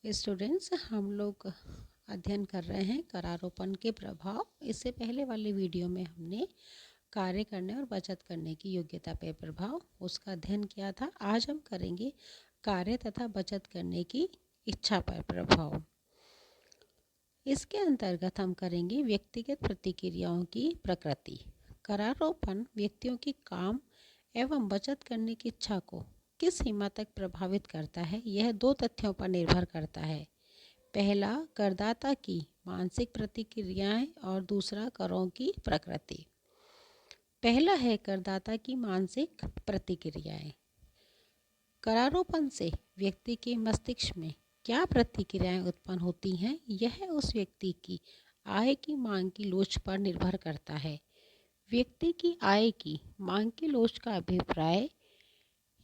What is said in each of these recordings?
Students, हम लोग अध्ययन कर रहे हैं करारोपण के प्रभाव। इससे पहले वाले वीडियो में हमने कार्य करने और बचत करने की योग्यता पे प्रभाव उसका अध्ययन किया था। आज हम करेंगे कार्य तथा बचत करने की इच्छा पर प्रभाव। इसके अंतर्गत हम करेंगे व्यक्तिगत प्रतिक्रियाओं की प्रकृति। करारोपण व्यक्तियों की काम एवं बचत करने की इच्छा को किस सीमा तक प्रभावित करता है, यह दो तथ्यों पर निर्भर करता है। पहला, करदाता की मानसिक प्रतिक्रियाएं और दूसरा, करों की प्रकृति। पहला है करदाता की मानसिक प्रतिक्रियाएं। करारोपण से व्यक्ति के मस्तिष्क में क्या प्रतिक्रियाएं उत्पन्न होती हैं, यह उस व्यक्ति की आय की मांग की लोच पर निर्भर करता है। व्यक्ति की आय की मांग की लोच का अभिप्राय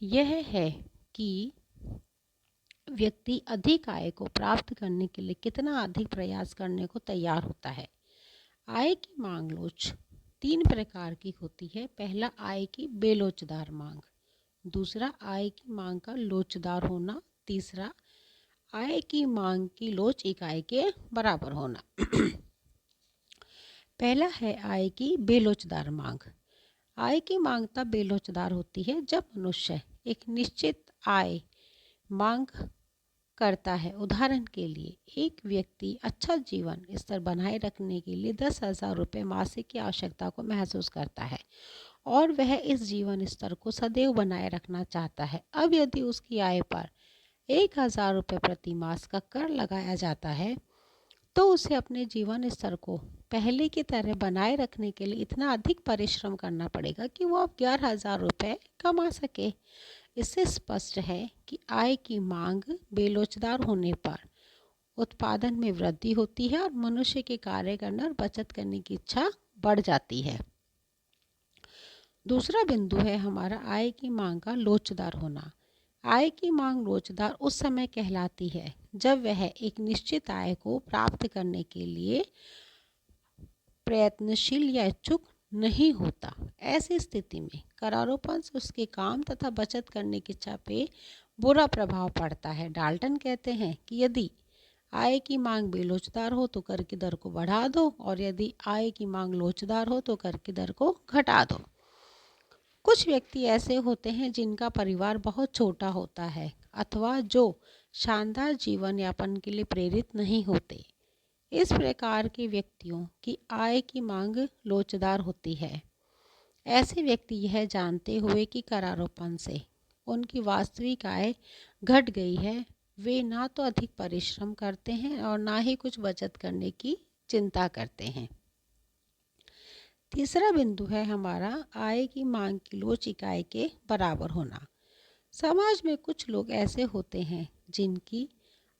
यह है कि व्यक्ति अधिक आय को प्राप्त करने के लिए कितना अधिक प्रयास करने को तैयार होता है। आय की मांग लोच तीन प्रकार की होती है। पहला, आय की बेलोचदार मांग। दूसरा, आय की मांग का लोचदार होना। तीसरा, आय की मांग की लोच इकाई के बराबर होना। पहला है आय की बेलोचदार मांग। आय की मांग तब बेलोचदार होती है जब मनुष्य एक निश्चित आय मांग करता है। उदाहरण के लिए, एक व्यक्ति अच्छा जीवन स्तर बनाए रखने के लिए 10,000 रुपये मासिक की आवश्यकता को महसूस करता है और वह इस जीवन स्तर को सदैव बनाए रखना चाहता है। अब यदि उसकी आय पर 1,000 रुपये प्रति मास का कर लगाया जाता है तो उसे अपने जीवन स्तर को पहले की तरह बनाए रखने के लिए इतना अधिक परिश्रम करना पड़ेगा कि वो अब 11,000 रुपये कमा सके। इससे स्पष्ट है कि आय की मांग बेलोचदार होने पर उत्पादन में वृद्धि होती है और मनुष्य के कार्य करने और बचत करने की इच्छा बढ़ जाती है। दूसरा बिंदु है हमारा आय की मांग का लोचदार होना। आय की मांग लोचदार उस समय कहलाती है जब वह एक निश्चित आय को प्राप्त करने के लिए प्रयत्नशील या इच्छुक नहीं होता। ऐसी स्थिति में करारोपण से उसके काम तथा बचत करने की इच्छा पे बुरा प्रभाव पड़ता है। डाल्टन कहते हैं कि यदि आय की मांग बेलोचदार हो तो कर की दर को बढ़ा दो और यदि आय की मांग लोचदार हो तो कर की दर को घटा दो। कुछ व्यक्ति ऐसे होते हैं जिनका परिवार बहुत छोटा होता है अथवा जो शानदार जीवन यापन के लिए प्रेरित नहीं होते। इस प्रकार के व्यक्तियों की आय की मांग लोचदार होती है। ऐसे व्यक्ति यह जानते हुए कि करारोपण से उनकी वास्तविक आय घट गई है, वे ना तो अधिक परिश्रम करते हैं और ना ही कुछ बचत करने की चिंता करते हैं। तीसरा बिंदु है हमारा आय की मांग की लोच इकाई के बराबर होना। समाज में कुछ लोग ऐसे होते हैं जिनकी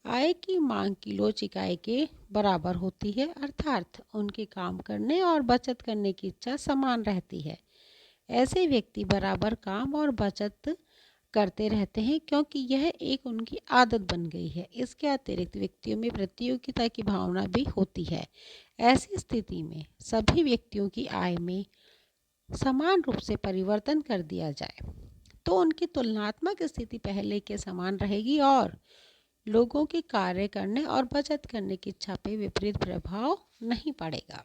आय की मांग की लोच इकाई के बराबर होती है, अर्थात उनके काम करने और बचत करने की इच्छा समान रहती है। ऐसे व्यक्ति बराबर काम और बचत करते रहते हैं क्योंकि यह एक उनकी आदत बन गई है। इसके अतिरिक्त व्यक्तियों में प्रतियोगिता की भावना भी होती है। ऐसी स्थिति में सभी व्यक्तियों की आय में समान रूप से परिवर्तन कर दिया जाए तो उनकी तुलनात्मक स्थिति पहले के समान रहेगी और लोगों के कार्य करने और बचत करने की इच्छा पे विपरीत प्रभाव नहीं पड़ेगा।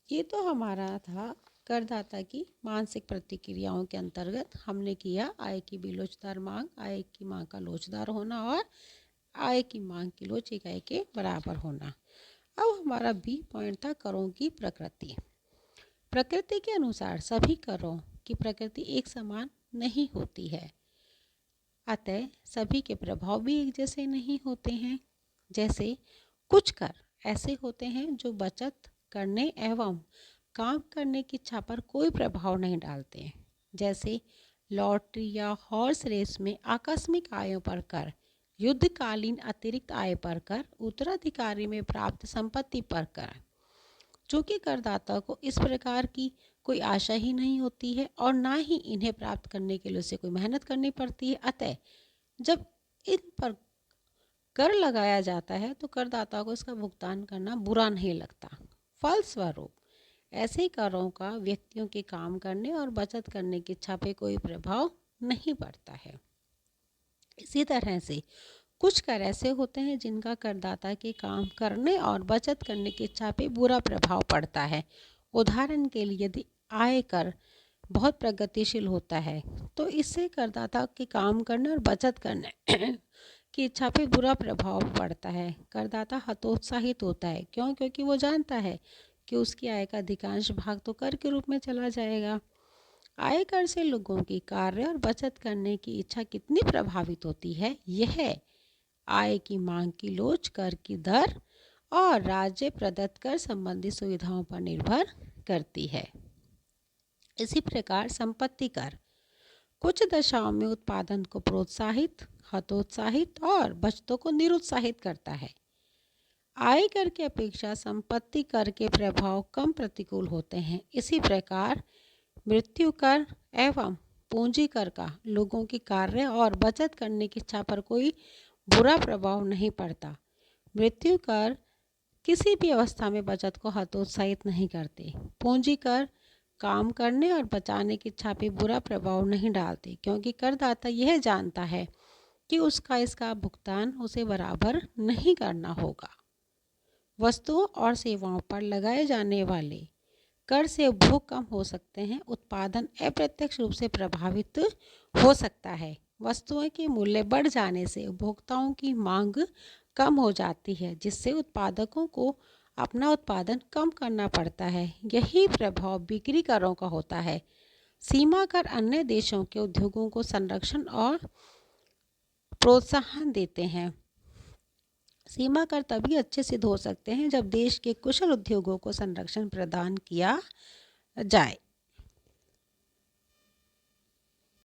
ये तो हमारा था करदाता की मानसिक प्रतिक्रियाओं के अंतर्गत हमने किया आय की बेलोचदार मांग, आय की मांग का लोचदार होना और आय की मांग की लोच इकाई के बराबर होना। अब हमारा बी पॉइंट था करों की प्रकृति। प्रकृति के अनुसार सभी करों की प्रकृति एक समान नहीं होती है, अतः सभी के प्रभाव भी एक जैसे नहीं होते हैं। जैसे कुछ कर ऐसे होते हैं जो बचत करने एवं काम करने की इच्छा पर कोई प्रभाव नहीं डालते हैं। जैसे लॉटरी या हॉर्स रेस में आकस्मिक आयों पर कर, युद्धकालीन अतिरिक्त आय पर कर, उत्तराधिकारी में प्राप्त संपत्ति पर कर। चूँकि करदाता को इस प्रकार की कोई आशा ही नहीं होती है और ना ही इन्हें प्राप्त करने के लिए उसे कोई मेहनत करनी पड़ती है, अतः जब इन पर कर लगाया जाता है तो करदाता को इसका भुगतान करना बुरा नहीं लगता। फलस्वरूप ऐसे करों का व्यक्तियों के काम करने और बचत करने की इच्छा पे कोई प्रभाव नहीं पड़ता है। इसी तरह से कुछ कर ऐसे होते हैं जिनका करदाता के काम करने और बचत करने की इच्छा पे बुरा प्रभाव पड़ता है। उदाहरण के लिए, यदि आयकर बहुत प्रगतिशील होता है तो इससे करदाता के काम करने और बचत करने की इच्छा पे बुरा प्रभाव पड़ता है। करदाता हतोत्साहित होता है। क्यों? क्योंकि वो जानता है कि उसकी आय का अधिकांश भाग तो कर के रूप में चला जाएगा। आयकर से लोगों की कार्य और बचत करने की इच्छा कितनी प्रभावित होती है, यह आय की मांग की लोच, कर की दर और राज्य प्रदत्त कर संबंधी सुविधाओं पर निर्भर करती है। इसी प्रकार संपत्ति कर कुछ दशाओं में उत्पादन को प्रोत्साहित, हतोत्साहित और बचतों को निरुत्साहित करता है। आय कर की अपेक्षा संपत्ति कर के प्रभाव कम प्रतिकूल होते हैं। इसी प्रकार मृत्यु कर एवं पूंजी कर का लोगों की कार्य और बचत करने की इच्छा पर कोई बुरा प्रभाव नहीं पड़ता। मृत्यु कर किसी भी अवस्था में बचत को हतोत्साहित नहीं करते। पूंजी कर काम करने और बचाने की इच्छा पे बुरा प्रभाव नहीं डालते, क्योंकि करदाता यह जानता है कि इसका भुगतान उसे बराबर नहीं करना होगा। वस्तुओं और सेवाओं पर लगाए जाने वाले कर से उपभोग कम हो सकते हैं। उत्पादन अप्रत्यक्ष रूप से प्रभावित हो सकता है। वस्तुओं के मूल्य बढ़ जाने से उपभोक्ताओं की मांग कम हो जाती है, जिससे उत्पादकों को अपना उत्पादन कम करना पड़ता है। यही प्रभाव बिक्री करों का होता है। सीमा कर अन्य देशों के उद्योगों को संरक्षण और प्रोत्साहन देते हैं। सीमा कर तभी अच्छे सिद्ध हो सकते हैं जब देश के कुशल उद्योगों को संरक्षण प्रदान किया जाए।